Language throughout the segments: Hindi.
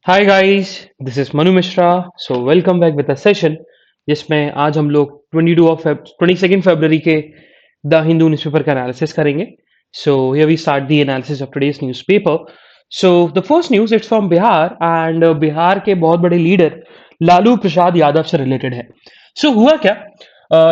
Hi guys, this is Manu Mishra. So welcome back with a session जिसमें आज हम लोग 22 फरवरी के द हिंदू न्यूज़पेपर का एनालिसिस करेंगे। So here we start the analysis of today's newspaper. So the first news it's from Bihar and Bihar के बहुत बड़े लीडर लालू प्रसाद यादव से रिलेटेड है। हुआ क्या?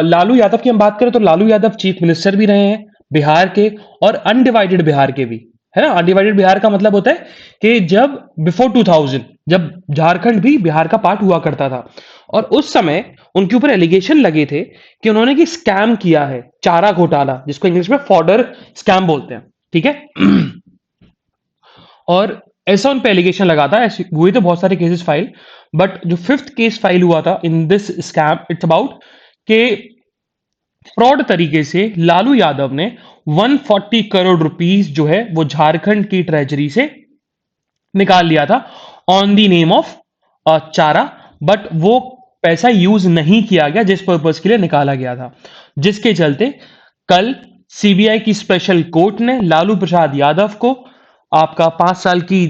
लालू यादव की हम बात करें तो लालू यादव चीफ मिनिस्टर भी रहे हैं बिहार के, और अनडिवाइडेड बिहार के भी, है ना। अनडिवाइडेड बिहार का मतलब होता है कि जब बिफोर 2000 जब झारखंड भी बिहार का पार्ट हुआ करता था, और उस समय उनके ऊपर एलिगेशन लगे थे कि उन्होंने की स्कैम किया है, चारा घोटाला, जिसको इंग्लिश में फॉडर स्कैम बोलते हैं। ठीक है। और ऐसा उन पे एलिगेशन लगा था, ऐसे हुए तो बहुत सारे केसेस फाइल, बट जो फिफ्थ केस फाइल हुआ था in this scam, it's about के फ्रॉड तरीके से लालू यादव ने 140 करोड़ रुपीस जो है वो झारखंड की ट्रेजरी से निकाल लिया था ऑन द नेम ऑफ चारा। बट वो पैसा यूज नहीं किया गया जिस पर्पज के लिए निकाला गया था, जिसके चलते कल सीबीआई की स्पेशल कोर्ट ने लालू प्रसाद यादव को आपका 5 साल की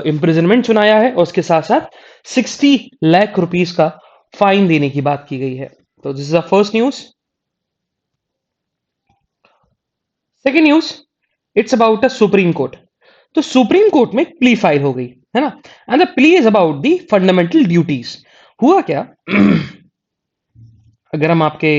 इम्प्रिजनमेंट सुनाया है, और उसके साथ साथ 60 लाख रुपीस का फाइन देने की बात की गई है। तो this is the first news. Second news, it's about the supreme court. तो सुप्रीम कोर्ट में प्ली फाइल हो गई, है ना। And the plea is about the fundamental duties. हुआ क्या? अगर हम आपके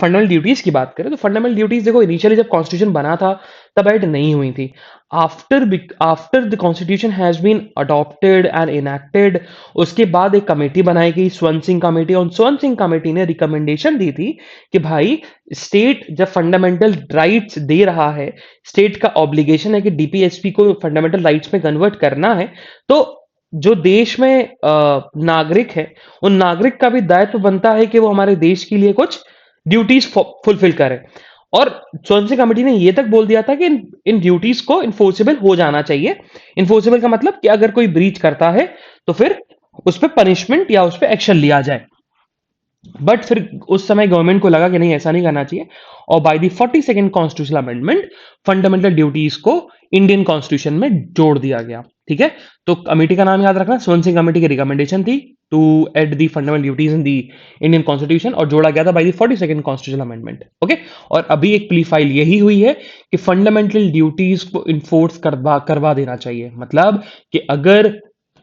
फंडामेंटल ड्यूटीज की बात करें तो फंडामेंटल ड्यूटीज देखो, इनिशियली जब कॉन्स्टिट्यूशन बना था तब ऐड नहीं हुई थी। After after the constitution has been adopted and enacted, उसके बाद एक कमेटी बनाई गई, स्वर्ण सिंह कमेटी, और स्वर्ण सिंह कमेटी ने रिकमेंडेशन दी थी कि भाई, स्टेट जब फंडामेंटल राइट्स दे रहा है, स्टेट का ऑब्लिगेशन है कि डीपीएसपी को फंडामेंटल राइट्स में कन्वर्ट करना है, तो जो देश में नागरिक है, उन नागरिक का भी दायित्व बनता है कि वो हमारे देश के लिए कुछ ड्यूटीज फुलफिल करें। और स्वर्ण सिंह कमेटी ने ये तक बोल दिया था कि इन ड्यूटीज को इन्फोर्सेबल हो जाना चाहिए। इन्फोर्सेबल का मतलब कि अगर कोई ब्रीच करता है तो फिर उस पर पनिशमेंट या उस पर एक्शन लिया जाए। बट फिर उस समय गवर्नमेंट को लगा कि नहीं, ऐसा नहीं करना चाहिए, और bye the 42nd constitutional amendment fundamental duties को इंडियन कॉन्स्टिट्यूशन में जोड़ दिया गया। ठीक है। तो कमेटी का नाम याद रखना, स्वर्ण सिंह कमेटी की रिकमेंडेशन थी to add the fundamental duties in the Indian constitution, और जोड़ा गया था by the 42nd constitutional amendment. Okay. और अभी एक प्ली फाइल यही हुई है कि फंडामेंटल ड्यूटीज को इन्फोर्स करवा करवा देना चाहिए। मतलब कि अगर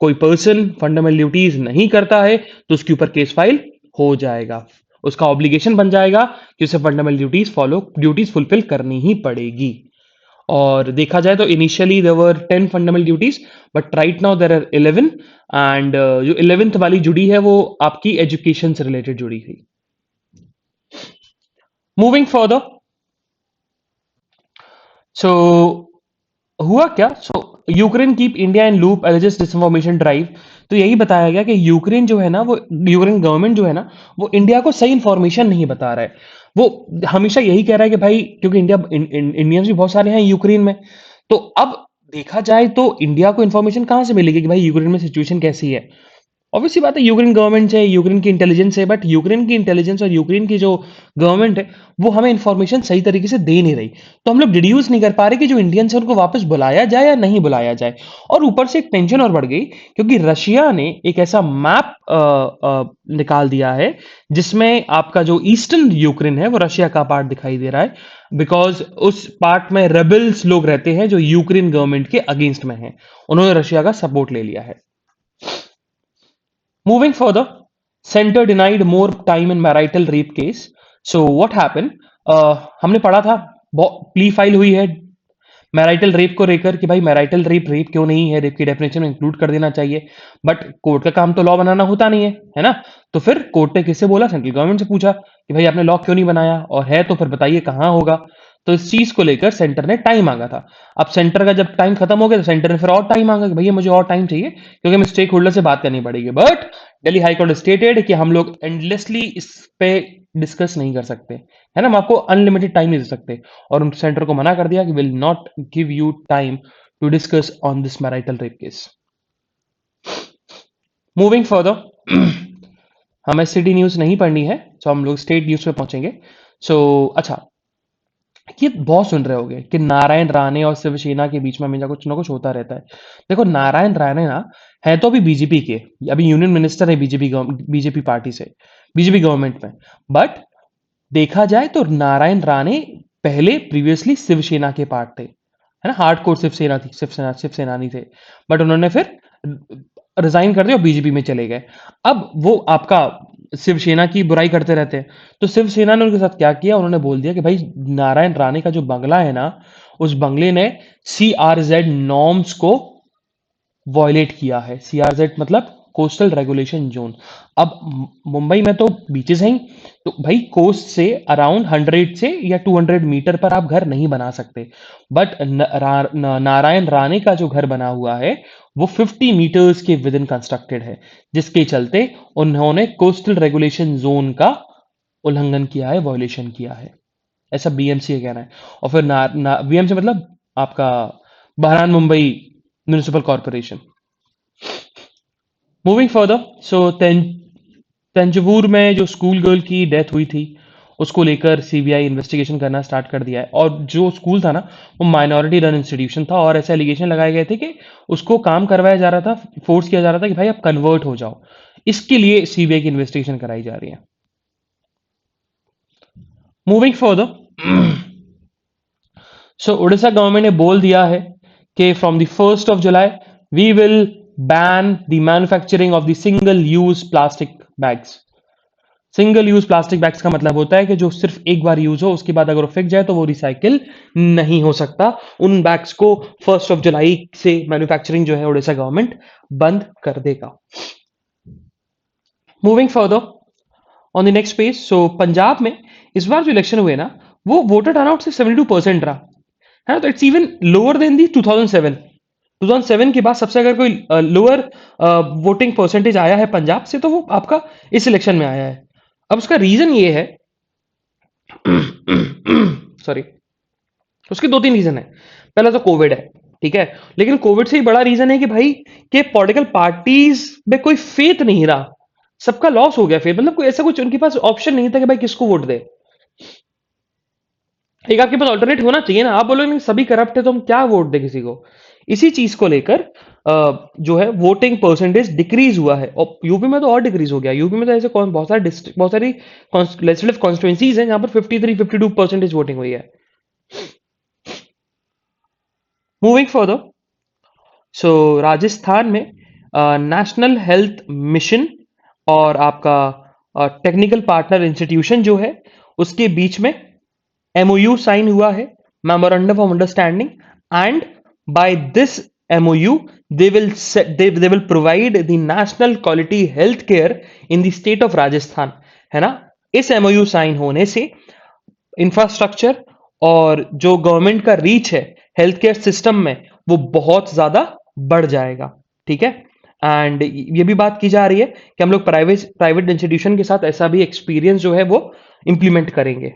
कोई पर्सन फंडामेंटल ड्यूटीज नहीं करता है तो उसके ऊपर केस फाइल हो जाएगा, उसका ऑब्लिगेशन बन जाएगा कि उसे फंडामेंटल ड्यूटीज फुलफिल करनी ही पड़ेगी। और देखा जाए तो initially there were 10 fundamental duties, but right now there are 11। And जो 11th वाली जुड़ी है वो आपकी एजुकेशन से रिलेटेड जुड़ी हुई। मूविंग फर्दर, सो हुआ क्या? Ukraine keep India in loop alleges disinformation drive. तो यही बताया गया कि यूक्रेन जो है ना, वो यूक्रेन गवर्नमेंट जो है ना, वो इंडिया को सही इंफॉर्मेशन नहीं बता रहा है। वो हमेशा यही कह रहा है कि भाई, क्योंकि इंडियंस भी बहुत सारे हैं यूक्रेन में, तो अब देखा जाए तो इंडिया को इंफॉर्मेशन कहाँ से मिलेगी कि भाई यूक्रेन में सिचुएशन कैसी है। ऑब्वियसली बात है, यूक्रेन गवर्नमेंट है, यूक्रेन की इंटेलिजेंस है, बट यूक्रेन की इंटेलिजेंस और यूक्रेन की जो गवर्नमेंट है वो हमें इंफॉर्मेशन सही तरीके से दे नहीं रही। तो हम लोग डिड्यूस नहीं कर पा रहे कि जो इंडियंस है उनको वापस बुलाया जाए या नहीं बुलाया जाए। और ऊपर से एक टेंशन और बढ़ गई, क्योंकि रशिया ने एक ऐसा मैप निकाल दिया है जिसमें आपका जो ईस्टर्न यूक्रेन है वो रशिया का पार्ट दिखाई दे रहा है, बिकॉज उस पार्ट में रेबल्स लोग रहते हैं जो यूक्रेन गवर्नमेंट के अगेंस्ट में हैं। उन्होंने रशिया का सपोर्ट ले लिया है। Moving further, center denied more time in marital rape case. So what happened? हमने पढ़ा था, प्ली फाइल हुई है मैरिटल रेप को लेकर कि भाई मैरिटल रेप रेप क्यों नहीं है, रेप की डेफिनेशन में इंक्लूड कर देना चाहिए। बट कोर्ट का काम तो लॉ बनाना होता नहीं है ना। तो फिर कोर्ट ने किससे बोला? सेंट्रल गवर्नमेंट से पूछा कि भाई आपने लॉ क्यों नहीं बनाया, और है तो फिर बताइए कहाँ होगा। तो इस चीज को लेकर सेंटर ने टाइम मांगा था। अब सेंटर का जब टाइम खत्म हो गया तो सेंटर ने फिर और टाइम मांगा कि भैया मुझे और टाइम चाहिए, क्योंकि हमें स्टेक होल्डर से बात करनी पड़ेगी। बट दिल्ली हाईकोर्ट स्टेटेड कि हम लोग एंडलेसली इस पे डिस्कस नहीं कर सकते, है ना, हम आपको अनलिमिटेड टाइम नहीं दे सकते। और उन सेंटर को मना कर दिया कि will not give you time to discuss on this marital rape case. Moving further, हमें सिटी न्यूज नहीं पढ़नी है, तो हम लोग स्टेट न्यूज पे पहुंचेंगे। अच्छा, ये बहुत सुन रहे होगे कि नारायण राणे और शिवसेना के बीच में हमेशा कुछ ना कुछ होता रहता है। देखो नारायण राणे ना है तो अभी बीजेपी के, अभी यूनियन मिनिस्टर है बीजेपी पार्टी से, बीजेपी गवर्नमेंट में। बट देखा जाए तो नारायण राणे पहले प्रीवियसली शिवसेना के पार्ट थे, है ना, हार्डकोर शिवसेना थी, शिवसेनानी थे। बट उन्होंने फिर रिजाइन कर दिया और बीजेपी में चले गए। अब वो आपका शिवसेना की बुराई करते रहते हैं, तो शिवसेना ने उनके साथ क्या किया, उन्होंने बोल दिया कि भाई नारायण राणे का जो बंगला है ना, उस बंगले ने CRZ नॉर्म्स को वॉयलेट किया है। CRZ मतलब कोस्टल रेगुलेशन जोन। अब मुंबई में तो बीचेस हैं ही, तो भाई कोस्ट से अराउंड 100 से या 200 मीटर पर आप घर नहीं बना सकते। बट नारायण राणे का जो घर बना हुआ है वो 50 मीटर्स के विद इन कंस्ट्रक्टेड है, जिसके चलते उन्होंने कोस्टल रेगुलेशन जोन का उल्लंघन किया है, वॉयलेशन किया है, ऐसा बीएमसी का कहना है। और फिर बीएमसी मतलब आपका Brihan Mumbai municipal corporation. Moving further, so Thanjavur में जो स्कूल गर्ल की डेथ हुई थी, उसको लेकर सीबीआई इन्वेस्टिगेशन करना स्टार्ट कर दिया है। और जो स्कूल था ना, वो माइनॉरिटी रन इंस्टीट्यूशन था, और ऐसे एलिगेशन लगाए गए थे कि उसको काम करवाया जा रहा था, फोर्स किया जा रहा था कि भाई आप कन्वर्ट हो जाओ। इसके लिए सीबीआई की इन्वेस्टिगेशन कराई जा रही है। Moving further, so Odisha government ने बोल दिया है कि from the 1 July we will ban the manufacturing of the single use plastic bags. Single use plastic bags का मतलब होता है कि जो सिर्फ एक बार यूज हो, उसके बाद अगर वो फेंक जाए तो वो रिसाइकिल नहीं हो सकता। उन बैग्स को 1 जुलाई से मैन्युफैक्चरिंग जो है उड़ीसा गवर्नमेंट बंद कर देगा। Moving further on the next page, so Punjab में इस बार जो इलेक्शन हुए ना, वो वोटर टर्नआउट से 72% रहा है ना, तो इट्स इवन लोअर देन दी 2007। 2007 के बाद सबसे अगर कोई लोअर वोटिंग परसेंटेज आया है पंजाब से, तो वो आपका इस इलेक्शन में आया है। अब उसका रीजन ये है, सॉरी, उसके दो तीन रीजन है। पहला तो कोविड है, ठीक है, लेकिन कोविड से ही बड़ा रीजन है कि भाई के पॉलिटिकल पार्टीज में कोई फेथ नहीं रहा, सबका लॉस हो गया फेथ, मतलब कोई ऐसा कुछ उनके पास ऑप्शन नहीं था कि भाई किसको वोट दे। एक आपके पास ऑल्टरनेट होना चाहिए ना, आप बोलोगे नहीं सभी करप्ट है तो हम क्या वोट दे किसी को। इसी चीज को लेकर जो है वोटिंग परसेंटेज डिक्रीज हुआ है, और यूपी में तो और डिक्रीज हो गया। यूपी में तो ऐसे बहुत सारे डिस्ट्रिक्ट, बहुत सारी लेजिस्लेटिव कॉन्स्टिट्यूंसीज हैं जहां पर 53-52% वोटिंग हुई है। मूविंग फर्दर, सो राजस्थान में नेशनल हेल्थ मिशन और आपका टेक्निकल पार्टनर इंस्टीट्यूशन जो है उसके बीच में MOU साइन हुआ है, memorandum of understanding. And by this MOU they will provide the national quality health care in the state of Rajasthan, है ना। इस MOU साइन होने से इंफ्रास्ट्रक्चर और जो गवर्नमेंट का रीच है हेल्थ केयर सिस्टम में, वो बहुत ज्यादा बढ़ जाएगा, ठीक है। एंड ये भी बात की जा रही है कि हम लोग प्राइवेट प्राइवेट इंस्टीट्यूशन के साथ ऐसा भी एक्सपीरियंस जो है वो इंप्लीमेंट करेंगे।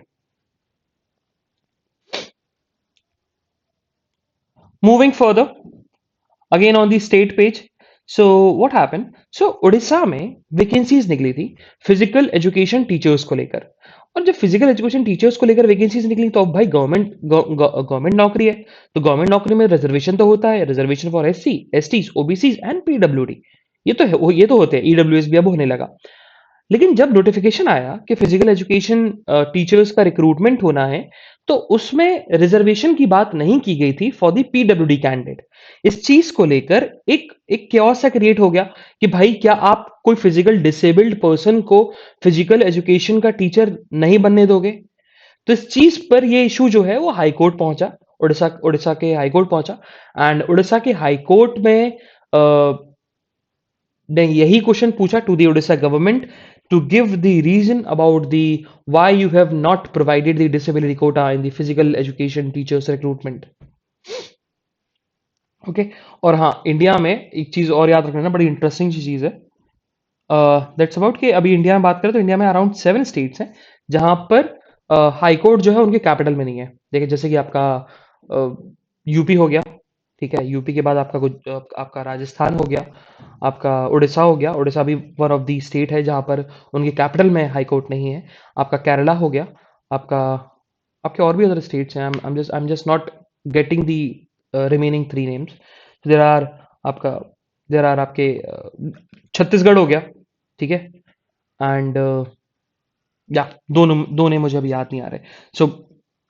Moving further, again on the state page, so what happen, so Orissa में वैकेंसीज निकली थी फिजिकल एजुकेशन टीचर्स को लेकर। और जब फिजिकल एजुकेशन टीचर्स को लेकर वैकेंसीज निकली, तो अब भाई गवर्नमेंट नौकरी है, तो गवर्नमेंट नौकरी में रिजर्वेशन तो होता है, reservation for SC, ST, OBC and PWD। ये तो होते हैं, EWS भी अब होने लगा। लेकिन जब नोटिफिकेशन आया कि फिजिकल एजुकेशन टीचर्स का रिक्रूटमेंट होना है, तो उसमें रिजर्वेशन की बात नहीं की गई थी फॉर द PWD कैंडिडेट। इस चीज को लेकर एक क्योस सा क्रिएट हो गया कि भाई क्या आप कोई फिजिकल डिसेबल्ड पर्सन को फिजिकल एजुकेशन का टीचर नहीं बनने दोगे। तो इस चीज पर ये इशू जो है वो हाई कोर्ट पहुंचा, उड़ीसा उड़ीसा के हाई कोर्ट पहुंचा। एंड उड़ीसा के हाई कोर्ट में ने यही क्वेश्चन पूछा to the Odisha government to give the reason about the why you have not provided the disability quota in the physical education teachers recruitment. Okay, और हाँ, इंडिया में एक चीज और याद रखना, बड़ी इंटरेस्टिंग चीज है, दैट्स अबाउट कि अभी इंडिया में बात करें तो इंडिया में अराउंड 7 स्टेट्स हैं जहां पर हाई कोर्ट जो है उनके कैपिटल में नहीं है। देखिए जैसे कि आपका यूपी हो गया, ठीक है, यूपी के बाद आपका राजस्थान हो गया, आपका उड़ीसा हो गया, उड़ीसा भी वन ऑफ दी स्टेट है जहां पर उनके कैपिटल में हाई कोर्ट नहीं है। आपका केरला हो गया, आपका आपके और भी अदर स्टेट्स हैं, I am just not getting the remaining 3 names. There are आपका देयर आर आपके छत्तीसगढ़ हो गया, ठीक है? एंड या दो नेम मुझे अभी याद नहीं आ रहे। सो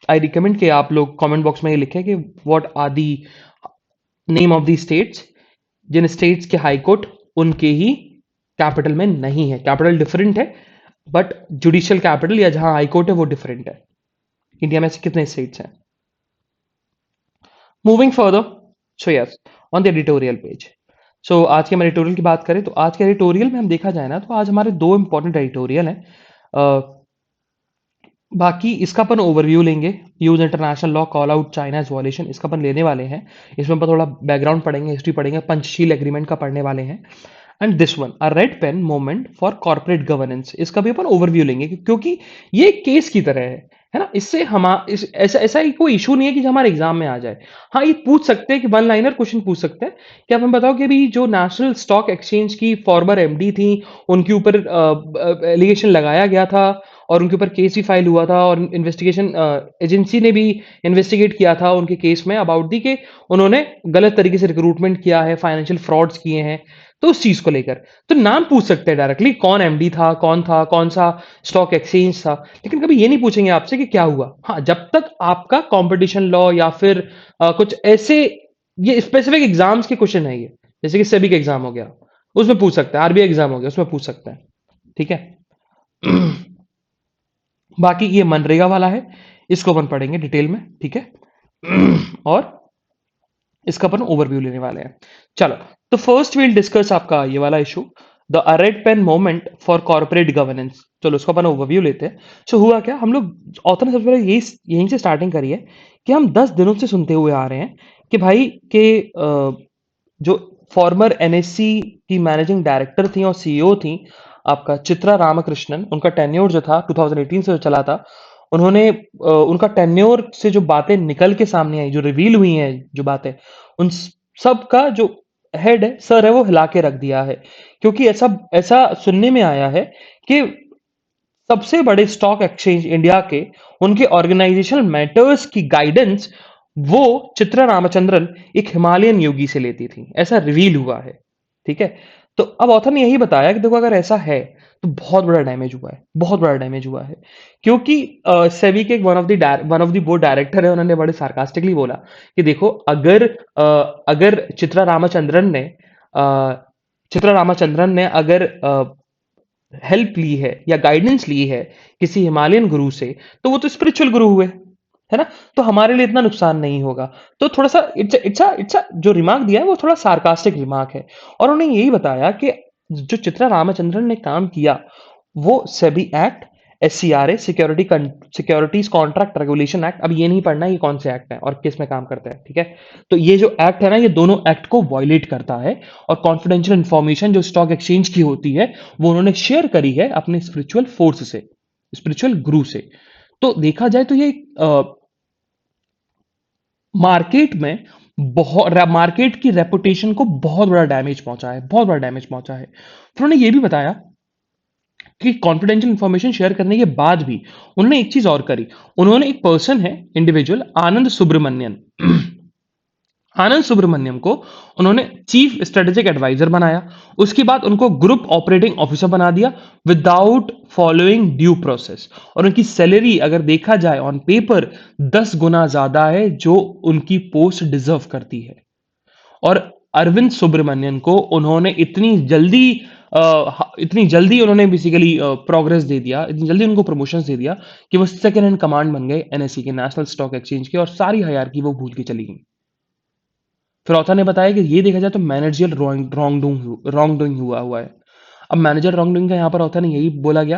आई रिकमेंड कि आप लोग कमेंट बॉक्स में ये लिखें कि what are the name of the states जिन स्टेट्स के हाई कोर्ट उनके ही कैपिटल में नहीं है। कैपिटल डिफरेंट है, बट जुडिशियल कैपिटल या जहां हाई कोर्ट है वो डिफरेंट है। इंडिया में ऐसे कितने स्टेट्स हैं? Moving further, so yes, on the editorial page. So आज के हम एडिटोरियल की बात करें तो आज के एडिटोरियल में हम देखा जाए ना तो आज हमारे दो इंपॉर्टेंट एडिटोरियल हैं। बाकी इसका अपन ओवरव्यू लेंगे। Use international law call out China वॉलेशन, इसका अपन लेने वाले हैं। इसमें अपन थोड़ा बैकग्राउंड पढ़ेंगे, हिस्ट्री पढ़ेंगे, पंचशील एग्रीमेंट का पढ़ने वाले हैं। And this one a red pen moment for corporate governance, इसका भी अपन ओवरव्यू लेंगे क्योंकि ये एक केस की तरह है ना। इससे हम ऐसा ऐसा ही कोई इशू नहीं है कि जो हमारे एग्जाम में आ जाए। हाँ, ये पूछ सकते हैं कि वन लाइनर क्वेश्चन पूछ सकते हैं कि आप हमें बताओ कि अभी जो नेशनल स्टॉक एक्सचेंज की फॉर्मर एमडी थी उनके ऊपर एलिगेशन लगाया गया था और उनके ऊपर केस भी फाइल हुआ था और इन्वेस्टिगेशन एजेंसी ने भी इन्वेस्टिगेट किया था उनके केस में अबाउट दी कि उन्होंने गलत तरीके से रिक्रूटमेंट किया है, फाइनेंशियल फ्रॉड्स किए हैं। तो उस चीज को लेकर तो नाम पूछ सकते हैं डायरेक्टली, कौन एमडी था, कौन सा स्टॉक एक्सचेंज था, लेकिन कभी ये नहीं पूछेंगे आपसे कि क्या हुआ। हाँ, जब तक आपका कंपटीशन लॉ या फिर कुछ ऐसे ये स्पेसिफिक एग्जाम्स के क्वेश्चन है, ये जैसे कि सेबी का एग्जाम हो गया उसमें पूछ सकते हैं, आरबीआई एग्जाम हो गया उसमें पूछ सकते हैं, ठीक है? बाकी ये मनरेगा वाला है, इसको अपन पढ़ेंगे डिटेल में, ठीक है? और इसका अपन ओवरव्यू लेने वाले हैं। चलो, तो फर्स्ट विल डिस्कस आपका ये वाला issue, the red pen moment for corporate governance. चलो उसको अपन ओवरव्यू लेते हैं। सो हुआ क्या, हम लोग ऑथर ने सबसे पहले यही यहीं से स्टार्टिंग करी है कि हम 10 दिनों से सुनते हुए आ रहे हैं कि भाई के जो फॉर्मर एनएससी की मैनेजिंग डायरेक्टर थी और सीईओ थी आपका चित्रा रामकृष्णन, उनका टेन्योर जो था 2018 से जो चला था, उन्होंने उनका टेन्योर से जो बातें निकल के सामने आई, जो रिवील हुई हैं जो बातें, उन सब का जो हेड है, सर है, वो हिला के रख दिया है। क्योंकि ऐसा ऐसा सुनने में आया है कि सबसे बड़े स्टॉक एक्सचेंज इंडिया के उनके ऑर्गेनाइजेशनल मैटर्स की गाइडेंस वो चित्रा रामचंद्रन एक हिमालयन योगी से लेती थी, ऐसा रिवील हुआ है, ठीक है? तो अब ऑथर ने यही बताया कि देखो अगर ऐसा है तो बहुत बड़ा डैमेज हुआ है, बहुत बड़ा डैमेज हुआ है। क्योंकि सेबी के one of the board director है, उन्होंने बड़े सार्कास्टिकली बोला कि देखो अगर चित्रा रामचंद्रन ने अगर हेल्प ली है या गाइडेंस ली है किसी हिमालयन गुरु से, तो वो तो स्पिरिचुअल गुरु हुए, है ना? तो हमारे लिए इतना नुकसान नहीं होगा। तो थोड़ा सा इट्स जो रिमार्क दिया है वो थोड़ा सार्कास्टिक रिमार्क है। और उन्होंने यही बताया कि जो चित्रा रामचंद्रन ने काम किया वो SEBI act, SCRA, securities contract regulation act, अब ये नहीं पढ़ना ये कौन से एक्ट है और किस में काम करते हैं, ठीक है? तो ये जो एक्ट है ना, ये दोनों एक्ट को वायलेट करता है। और कॉन्फिडेंशियल इंफॉर्मेशन जो स्टॉक एक्सचेंज की होती है वो उन्होंने शेयर करी है अपने स्पिरिचुअल फोर्स से, स्पिरिचुअल गुरु से। तो देखा जाए तो ये मार्केट में मार्केट की रेपुटेशन को बहुत बड़ा डैमेज पहुंचा है, बहुत बड़ा डैमेज पहुंचा है। फिर उन्होंने ये भी बताया कि कॉन्फिडेंशियल इंफॉर्मेशन शेयर करने के बाद भी उन्होंने एक चीज और करी। उन्होंने एक पर्सन है, इंडिविजुअल आनंद सुब्रमण्यन, आनंद सुब्रमण्यम को उन्होंने चीफ स्ट्रेटेजिक एडवाइजर बनाया। उसके बाद उनको ग्रुप ऑपरेटिंग ऑफिसर बना दिया विदाउट फॉलोइंग ड्यू प्रोसेस। और उनकी सैलरी अगर देखा जाए ऑन पेपर 10 गुना ज्यादा है जो उनकी पोस्ट डिजर्व करती है। और अरविंद सुब्रमण्यन को उन्होंने इतनी जल्दी उन्होंने बेसिकली प्रोग्रेस दे दिया, इतनी जल्दी उनको प्रमोशंस दे दिया कि वो सेकंड हैंड कमांड बन गए एनएससी के, नेशनल स्टॉक एक्सचेंज के, और सारी हायरार्की वो भूल के चली गई। फिर ऑथर ने बताया कि ये देखा जाए तो मैनेजरियल रॉन्ग डूइंग हुआ है। अब मैनेजर रॉन्ग डूइंग का यहाँ पर ऑथर ने यही बोला गया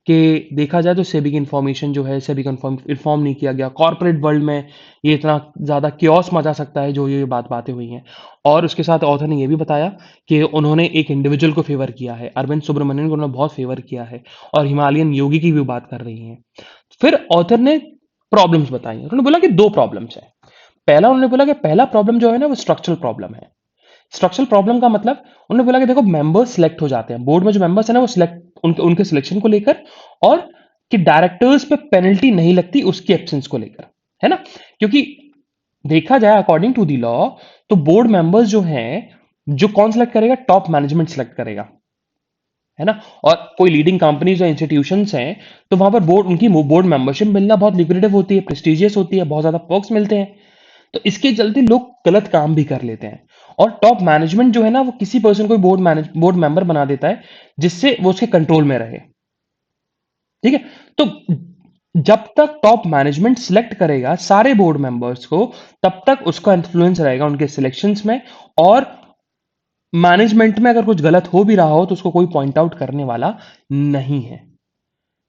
कि देखा जाए तो सेबी की इन्फॉर्मेशन जो है, सेबी का इन्फॉर्म नहीं किया गया। कॉर्पोरेट वर्ल्ड में ये इतना ज़्यादा क्योस मचा सकता है जो ये बातें हुई हैं। और उसके साथ ऑथर ने ये भी बताया कि उन्होंने एक इंडिविजुअल को फेवर किया है, अरविंद सुब्रमण्यन को उन्होंने बहुत फेवर किया है, और हिमालयन योगी की भी बात कर रही हैं। फिर ऑथर ने प्रॉब्लम्स बताई, उन्होंने बोला कि दो प्रॉब्लम्स हैं। पहला उन्होंने बोला कि पहला प्रॉब्लम जो है ना वो स्ट्रक्चरल प्रॉब्लम है। स्ट्रक्चरल प्रॉब्लम का मतलब उन्होंने बोला कि देखो मेंबर्स सिलेक्ट हो जाते हैं, बोर्ड में जो मेंबर्स है ना वो सिलेक्ट उनके सिलेक्शन को लेकर, और कि डायरेक्टर्स पे पेनल्टी नहीं लगती उसकी एब्सेंस को लेकर, है ना? क्योंकि देखा जाए अकॉर्डिंग टू द लॉ, तो बोर्ड मेंबर्स जो हैं, जो कौन सेलेक्ट करेगा? टॉप मैनेजमेंट सेलेक्ट करेगा, है ना? और कोई लीडिंग कंपनीज या इंस्टीट्यूशंस हैं, तो वहां पर बोर्ड उनकी बोर्ड मेंबरशिप मिलना बहुत लिक्विडेटिव होती है, प्रेस्टिजियस होती है, बहुत ज्यादा पर्क्स मिलते हैं। तो इसके चलते लोग गलत काम भी कर लेते हैं। और टॉप मैनेजमेंट जो है ना, वो किसी पर्सन को बोर्ड मेंबर बना देता है, जिससे वो उसके कंट्रोल में रहे। ठीक है? तो जब तक टॉप मैनेजमेंट सिलेक्ट करेगा सारे बोर्ड मेंबर्स को, तब तक उसका इन्फ्लुएंस रहेगा उनके सिलेक्शंस में। और मैनेजमेंट में अगर कुछ गलत हो भी रहा हो, तो उसको कोई पॉइंट आउट करने वाला नहीं है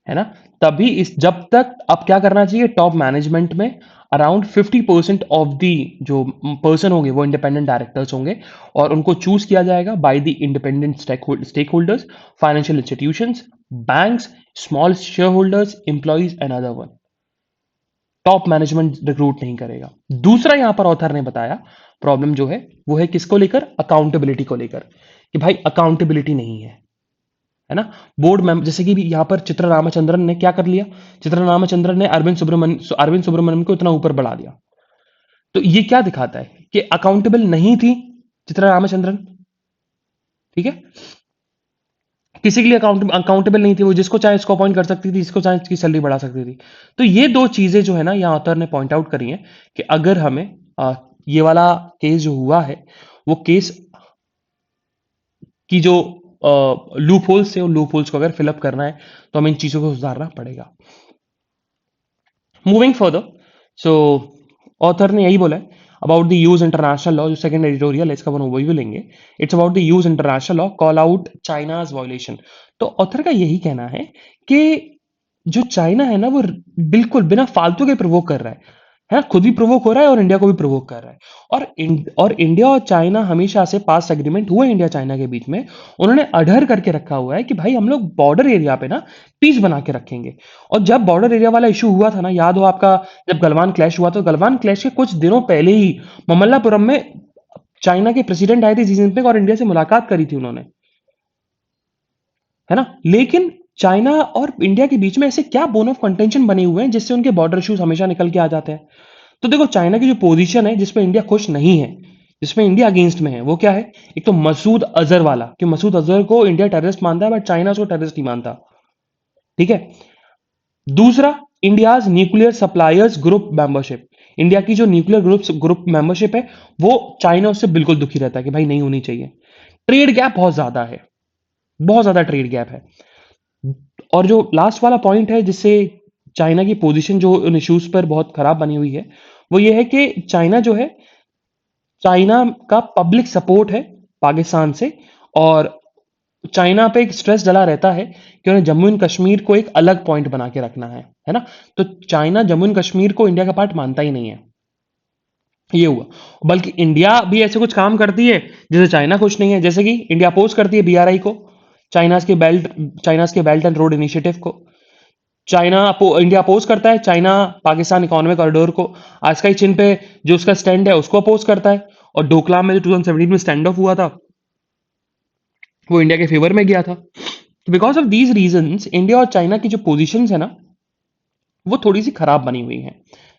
ना? तभी इस जब तक अब क्या करना चाहिए, टॉप मैनेजमेंट में अराउंड 50% ऑफ दी जो पर्सन होंगे वो इंडिपेंडेंट डायरेक्टर्स होंगे, और उनको चूज किया जाएगा by the independent stakeholders, financial institutions, banks, small shareholders, employees and other one. Top management recruit नहीं करेगा। दूसरा यहां पर ऑथर ने बताया प्रॉब्लम जो है, वो है किसको लेकर? अकाउंटेबिलिटी को लेकर, कि भाई अकाउंटेबिलिटी नहीं है ना? बोर्ड मेंबर जैसे कि भी यहां पर चित्रा रामचंद्रन ने क्या कर लिया? चित्रा रामचंद्रन ने अरविंद सुब्रमण्यम को इतना ऊपर बढ़ा दिया। तो ये क्या दिखाता है कि अकाउंटेबल नहीं थी चित्रा रामचंद्रन। ठीक है? किसी के लिए अकाउंटेबल नहीं थी, वो जिसको चाहे इसको अपॉइंट कर सकती थी, जिसको चाहे इसकी सैलरी बढ़ा सकती थी। तो ये दो चीजें जो है ना, यहाँ ऑथर ने पॉइंट आउट करी हैं कि अगर हमें ये वाला केस जो हुआ है, वो केस की जो लूप होल्स थे, उन लूप होल्स को अगर फिलअप करना है, तो हमें इन चीजों को सुधारना पड़ेगा। मूविंग फर्दर, सो ऑथर ने यही बोला है about the use international law. जो सेकंड एडिटोरियल है, इसका वन ओवरव्यू लेंगे। It's about the use international law, call out China's violation. तो ऑथर का यही कहना है कि जो चाइना है ना, वो बिल्कुल बिना फालतू के प्रोवोक कर रहा है ना? खुद भी प्रोवोक हो रहा है और इंडिया को भी प्रोवोक कर रहा है। और इंडिया और चाइना हमेशा से पास एग्रीमेंट हुए इंडिया चाइना के बीच में, उन्होंने अडर करके रखा हुआ है कि भाई हम लोग बॉर्डर एरिया पे ना पीस बना के रखेंगे। और जब बॉर्डर एरिया वाला इशू हुआ था ना, याद हो आपका, जब गलवान क्लैश हुआ, तो गलवान क्लैश के कुछ दिनों पहले ही ममल्लापुरम में चाइना के प्रेसिडेंट आए थे शी जिनपिंग, और इंडिया से मुलाकात करी थी उन्होंने, है ना? लेकिन चाइना और इंडिया के बीच में ऐसे क्या बोन ऑफ कंटेंशन बने हुए हैं जिससे उनके बॉर्डर इश्यूज हमेशा निकल के आ जाते हैं? तो देखो, चाइना की जो पोजीशन है जिसमें इंडिया खुश नहीं है, जिसमें इंडिया अगेंस्ट में है, वो क्या है? एक तो मसूद अजहर वाला, कि मसूद अजहर को इंडिया टेररिस्ट मानता है, बट चाइना उसको टेररिस्ट नहीं मानता। ठीक है? दूसरा, India's nuclear suppliers group membership. India की जो न्यूक्लियर ग्रुप मेंबरशिप है, वो चाइना उससे बिल्कुल दुखी रहता है कि भाई नहीं होनी चाहिए। ट्रेड गैप बहुत ज्यादा है, बहुत ज्यादा ट्रेड गैप है। और जो लास्ट वाला पॉइंट है जिससे चाइना की पोजीशन जो उन इश्यूज पर बहुत खराब बनी हुई है, वो ये है कि चाइना जो है, चाइना का पब्लिक सपोर्ट है पाकिस्तान से, और चाइना पे एक स्ट्रेस डला रहता है कि उन्हें जम्मू एंड कश्मीर को एक अलग पॉइंट बना के रखना है ना? तो चाइना जम्मू एंड कश्मीर को इंडिया का पार्ट मानता ही नहीं है। ये हुआ। बल्कि इंडिया भी ऐसे कुछ काम करती है जिसे चाइना खुश नहीं है, जैसे कि इंडिया अपोज करती है बीआरआई को, चाइनास के बेल्ट एंड रोड इनिशिएटिव को। इंडिया अपोज करता है चाइना पाकिस्तान इकोनॉमिक कॉरिडोर को। आज का ही चिन पे जो उसका स्टैंड है उसको अपोज करता है। और डोकलाम में जो 2017 में स्टैंड ऑफ हुआ था, वो इंडिया के फेवर में गया था। तो because of these reasons, India और चाइना की जो पोजीशंस है ना, वो थोड़ी सी खराब बनी हुई है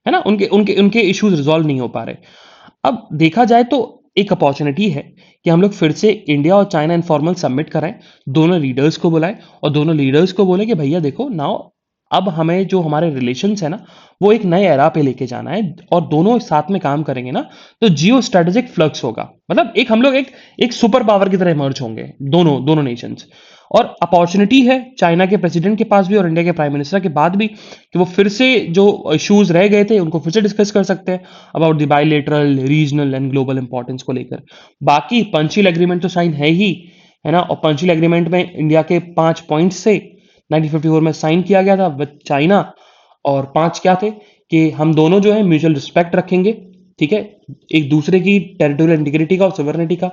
ना? उनके उनके उनके इश्यूज रिजॉल्व नहीं हो पा रहे। अब देखा जाए तो एक अपॉर्चुनिटी है कि हम लोग फिर से इंडिया और चाइना इनफॉर्मल सबमिट कराएं, दोनों लीडर्स को बुलाएं, और दोनों लीडर्स को बोले कि भैया देखो नाउ, अब हमें जो हमारे रिलेशंस है ना, वो एक नए एरा पे लेके जाना है, और दोनों साथ में काम करेंगे ना, तो जियो स्ट्रेटेजिक फ्लक्स होगा। मतलब एक हम लोग एक सुपर पावर की तरह इमर्ज होंगे, दोनों दोनों नेशंस। और अपॉर्चुनिटी है चाइना के प्रेसिडेंट के पास भी और इंडिया के प्राइम मिनिस्टर के बाद भी, कि वो फिर से जो इश्यूज रह गए थे उनको फिर से डिस्कस कर सकते हैं about the bilateral, regional and global importance को लेकर। बाकी पंचिल एग्रीमेंट तो साइन है ही, है ना? और पंचिल एग्रीमेंट में इंडिया के 5 पॉइंट्स से 1954 में साइन किया गया था विद चाइना। और 5 क्या थे? कि हम दोनों जो है म्यूचुअल रिस्पेक्ट रखेंगे, ठीक है, एक दूसरे की टेरिटोरियल इंटीग्रिटी का और सोवरेनिटी का।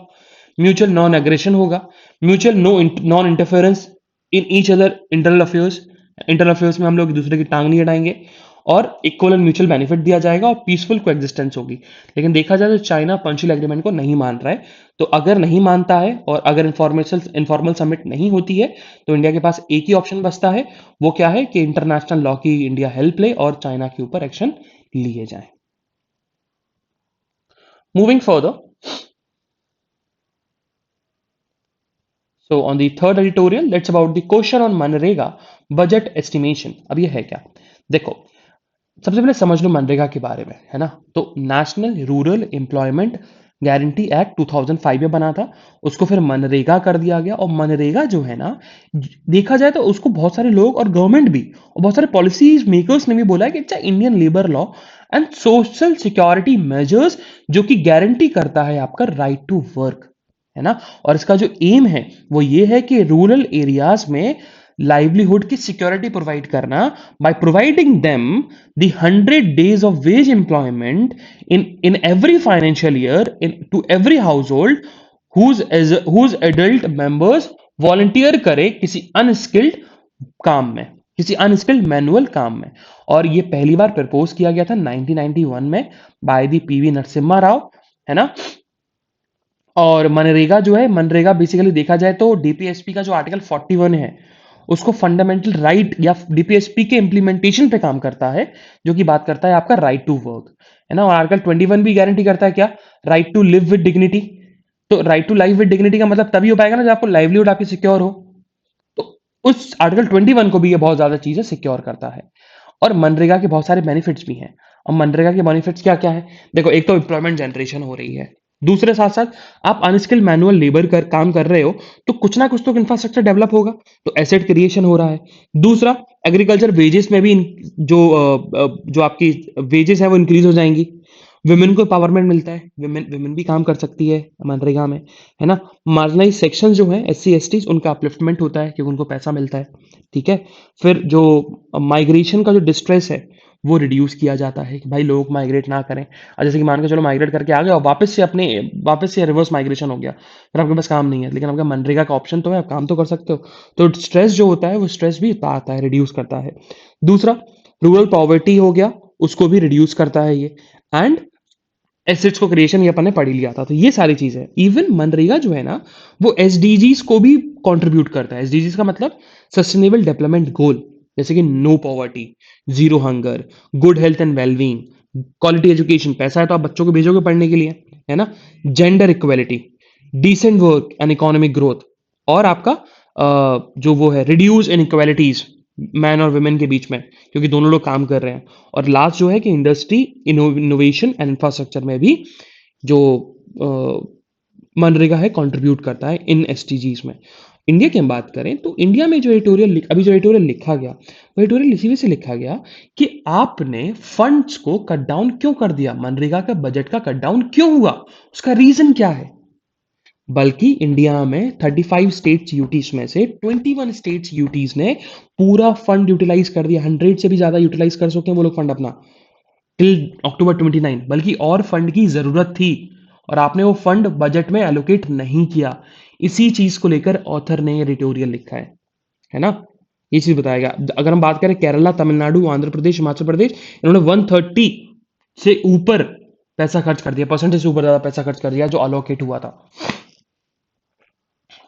म्यूचुअल नॉन एग्रेशन होगा। Mutual non interference in each other internal affairs. Internal affairs में हम लोग एक दूसरे की टांग नहीं अड़ाएंगे। और इक्वल एंड म्यूचुअल बेनिफिट दिया जाएगा और पीसफुल कोएग्जिस्टेंस होगी। लेकिन देखा जाए तो चाइना पंचुअल एग्रीमेंट को नहीं मान रहा है। तो अगर नहीं मानता है और अगर इनफॉर्मल समिट नहीं होती है तो इंडिया के पास एक ही ऑप्शन बचता है, वो क्या है कि इंटरनेशनल लॉ की इंडिया हेल्प ले और चाइना के ऊपर एक्शन लिए जाए। Moving further, so on the third editorial, that's about the question on MNREGA budget estimation. अब ये है क्या? देखो, सबसे पहले समझ लो मनरेगा के बारे में, है ना? तो national rural employment guarantee act 2005 में बना था, उसको फिर मनरेगा कर दिया गया। और मनरेगा जो है ना, देखा जाए तो उसको बहुत सारे लोग और गवर्नमेंट भी और बहुत सारे पॉलिसीज मेकर्स ने भी बोला है कि it's Indian labour law and social security measures जो कि गारंटी करता है आपका राइट टू वर्क, है ना? और इसका जो एम है वो ये है कि रूरल एरियाज में लाइवलीहुड की सिक्योरिटी प्रोवाइड करना by providing them the 100 days of wage employment in every financial year into every household whose adult members volunteer करे किसी अनस्किल्ड काम में, किसी अनस्किल्ड मैनुअल काम में। और ये पहली बार प्रपोज किया गया था 1991 में by the PV Narasimha Rao, है ना? और मनरेगा जो है, मनरेगा बेसिकली देखा जाए तो डीपीएसपी का जो आर्टिकल 41 है उसको फंडामेंटल राइट या डीपीएसपी के इंप्लीमेंटेशन पे काम करता है, जो कि बात करता है आपका राइट टू वर्क, है ना? और आर्टिकल 21 भी गारंटी करता है क्या? Right to live with dignity. तो right to live with dignity का मतलब तभी हो पाएगा ना जब आपको लाइवलीहुड आपकी सिक्योर हो। तो उस आर्टिकल 21 को भी ये बहुत ज्यादा चीजें सिक्योर करता है। और मनरेगा के बहुत सारे बेनिफिट्स भी हैं। और मनरेगा के बेनिफिट्स क्या क्या है? देखो, एक तो एम्प्लॉयमेंट जनरेशन हो रही है, दूसरे साथ साथ आप अनस्किल्ड मैनुअल लेबर कर काम कर रहे हो तो कुछ ना कुछ तो इंफ्रास्ट्रक्चर डेवलप होगा, तो एसेट क्रिएशन हो रहा है। दूसरा, एग्रीकल्चर वेजेस में भी जो आपकी वेजेस है वो इंक्रीज हो जाएंगी। विमेन को पावरमेंट मिलता है, विमेन विमेन भी काम कर सकती है मनरेगा में, है ना? मार्जिनलाइज सेक्शन जो है एस सी एस टी, उनका अपलिफ्टमेंट होता है क्योंकि उनको पैसा मिलता है, ठीक है? फिर जो माइग्रेशन का जो डिस्ट्रेस है वो रिड्यूस किया जाता है कि भाई लोग माइग्रेट ना करें। और जैसे कि मान के चलो माइग्रेट करके आ गए और वापस से रिवर्स माइग्रेशन हो गया, फिर आपके पास काम नहीं है, लेकिन आपका मनरेगा का ऑप्शन तो है, आप काम तो कर सकते हो। तो स्ट्रेस जो होता है वो स्ट्रेस भी आता है, रिड्यूस करता है। दूसरा, रूरल पॉवर्टी हो गया, उसको भी रिड्यूस करता है ये। एंड एसेट्स को क्रिएशन ये अपन ने पढ़ ही लिया था। तो ये सारी चीजें, इवन मनरेगा जो है ना वो एसडीजीज को भी कंट्रीब्यूट करता है। एसडीजीज का मतलब सस्टेनेबल डेवलपमेंट गोल, जैसे कि no poverty, zero hunger, good health and wellbeing, quality education, पैसा है तो आप बच्चों को भेजोगे पढ़ने के लिए, है ना? Gender equality, decent work and economic growth, और आपका जो वो है रिड्यूस इनइक्वालिटीज मैन और वुमेन के बीच में, क्योंकि दोनों लोग काम कर रहे हैं। और लास्ट जो है कि इंडस्ट्री इनोवेशन एंड इंफ्रास्ट्रक्चर में भी जो मनरेगा है कंट्रीब्यूट करता है इन एसटीजीज में। इंडिया की हम बात करें तो इंडिया में जो एडिटोरियल अभी जो एडिटोरियल लिखा गया वो एडिटोरियल इसी वजह से लिखा गया कि आपने फंड्स को कट डाउन क्यों कर दिया, मनरेगा का बजट का कट डाउन क्यों हुआ, उसका रीजन क्या है? बल्कि इंडिया में 35 स्टेट्स यूटीज में से 21 स्टेट्स यूटीज ने पूरा फंड यूटिलाइज कर दिया। 100 से भी ज्यादा यूटिलाइज कर सकते हैं वो लोग फंड अपना टिल अक्टूबर 29। बल्कि और फंड की जरूरत थी और आपने वो फंड बजट में एलोकेट नहीं किया। इसी चीज को लेकर ऑथर ने एडिटोरियल लिखा है ना? ये चीज बताएगा। अगर हम बात करें केरला, तमिलनाडु, आंध्र प्रदेश, हिमाचल प्रदेश, इन्होंने 130 से ऊपर पैसा खर्च कर दिया, परसेंटेज से ऊपर ज्यादा पैसा खर्च कर दिया जो अलोकेट हुआ था,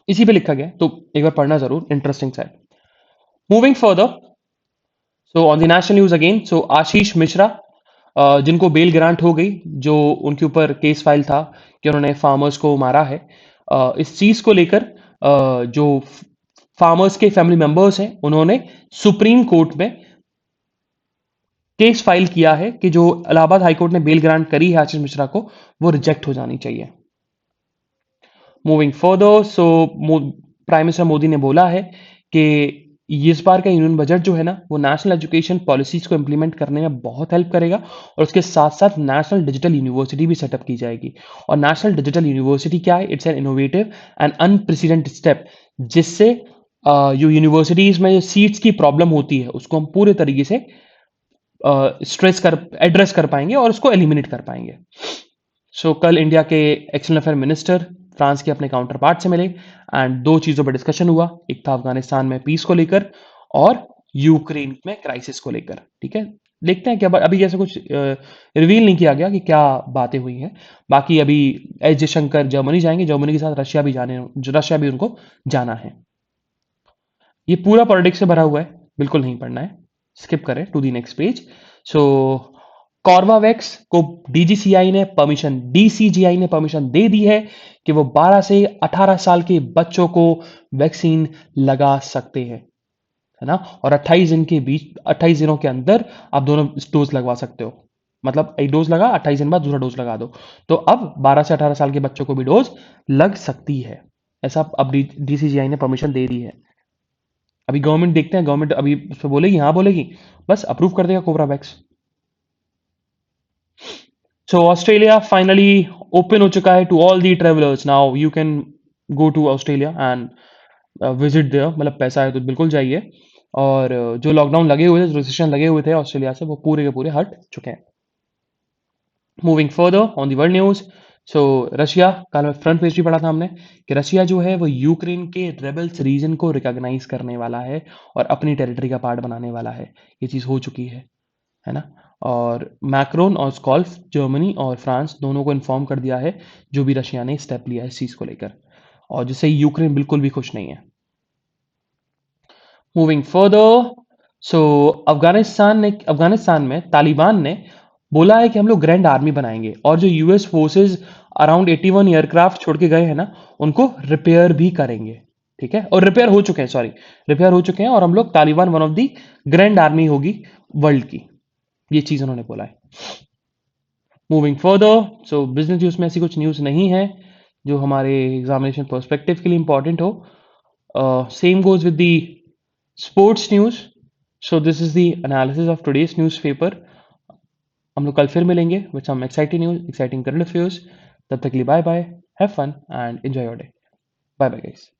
इसी पे लिखा गया। तो एक बार पढ़ना जरूर, इंटरेस्टिंग सा है। Moving further, so on the national news again, so Ashish Mishra जिनको बेल ग्रांट हो गई, जो उनके ऊपर केस फाइल था कि उन्होंने फार्मर्स को मारा है, इस चीज को लेकर जो फार्मर्स के फैमिली मेंबर्स हैं उन्होंने सुप्रीम कोर्ट में केस फाइल किया है कि जो इलाहाबाद हाईकोर्ट ने बेल ग्रांट करी है आशीष मिश्रा को, वो रिजेक्ट हो जानी चाहिए। Moving further, so prime minister Modi ने बोला है कि इस बार का यूनियन बजट जो है ना वो नेशनल एजुकेशन पॉलिसीज को इंप्लीमेंट करने में बहुत हेल्प करेगा और उसके साथ साथ नेशनल डिजिटल यूनिवर्सिटी भी सेटअप की जाएगी। और नेशनल डिजिटल यूनिवर्सिटी क्या है? It's an innovative and unprecedented step, जिससे जो यूनिवर्सिटीज में जो सीट्स की प्रॉब्लम होती है उसको हम पूरे तरीके से एड्रेस कर पाएंगे और उसको एलिमिनेट कर पाएंगे। सो कल इंडिया के एक्सटर्नल अफेयर मिनिस्टर फ्रांस के अपने काउंटर पार्ट से मिले एंड दो चीजों पर डिस्कशन हुआ। एक था अफगानिस्तान में पीस को लेकर और यूक्रेन में क्राइसिस को लेकर, ठीक है? देखते हैं क्या, अभी ऐसा कुछ रिवील नहीं किया गया कि क्या बातें हुई हैं। बाकी अभी एस जयशंकर जर्मनी जाएंगे, जर्मनी के साथ रशिया भी उनको जाना है। ये पूरा पॉलिटिक्स से भरा हुआ है, बिल्कुल नहीं पढ़ना है, स्किप करें टू दी नेक्स्ट पेज। सो कॉर्वावैक्स को डीसीजीआई ने परमिशन दे दी है कि वो 12 से 18 साल के बच्चों को वैक्सीन लगा सकते हैं, है ना। और 28 दिनों के अंदर आप दोनों डोज लगवा सकते हो। मतलब एक डोज लगा, 28 दिन बाद दूसरा डोज लगा दो। तो अब 12 से 18 साल के बच्चों को भी डोज लग सकती है। ऐसा अब डीसीजीआई ने परमिशन दे दी है। अभी गवर्नमेंट देखते हैं, गवर्नमेंट अभी उस पर बोलेगी, हाँ बोलेगी, बस अप्रूव कर देगा Corbevax. So Australia finally open हो चुका है to all the travellers. Now you can go to Australia and visit there. मतलब पैसा है तो बिल्कुल जाइए। और जो लॉकडाउन लगे हुए थे, जो रिस्ट्रिक्शन लगे हुए थे ऑस्ट्रेलिया से, वो पूरे के पूरे हट चुके हैं। Moving further on the world news. So Russia, कल फ्रंट पेज भी पढ़ा था हमने कि रशिया जो है वो यूक्रेन के रेबल्स रीजन को रिकॉग्नाइज करने वाला है और अपनी टेरिटरी का पार्ट बनाने वाला है। ये चीज़ हो चुकी है ना। और मैक्रोन और स्कॉल्फ, जर्मनी और फ्रांस दोनों को इन्फॉर्म कर दिया है जो भी रशिया ने स्टेप लिया है इस चीज़ को लेकर, और जिससे यूक्रेन बिल्कुल भी खुश नहीं है। Moving further. सो अफगानिस्तान में तालिबान ने बोला है कि हम लोग ग्रैंड आर्मी बनाएंगे, और जो यूएस फोर्सेस अराउंड 81 एयरक्राफ्ट छोड़ के गए हैं ना, उनको रिपेयर भी करेंगे। ठीक है, और रिपेयर हो चुके हैं, सॉरी, रिपेयर हो चुके हैं, और हम लोग Taliban one of the grand army होगी वर्ल्ड की। ये चीज उन्होंने बोला है। Moving further. सो बिजनेस न्यूज में ऐसी कुछ न्यूज नहीं है जो हमारे एग्जामिनेशन पर्सपेक्टिव के लिए इंपॉर्टेंट हो। Same goes with the sports news. So this is the analysis of today's newspaper. हम लोग कल फिर मिलेंगे with some exciting news, exciting current affairs. तब तक के लिए bye bye, have fun and enjoy your day. Bye bye guys.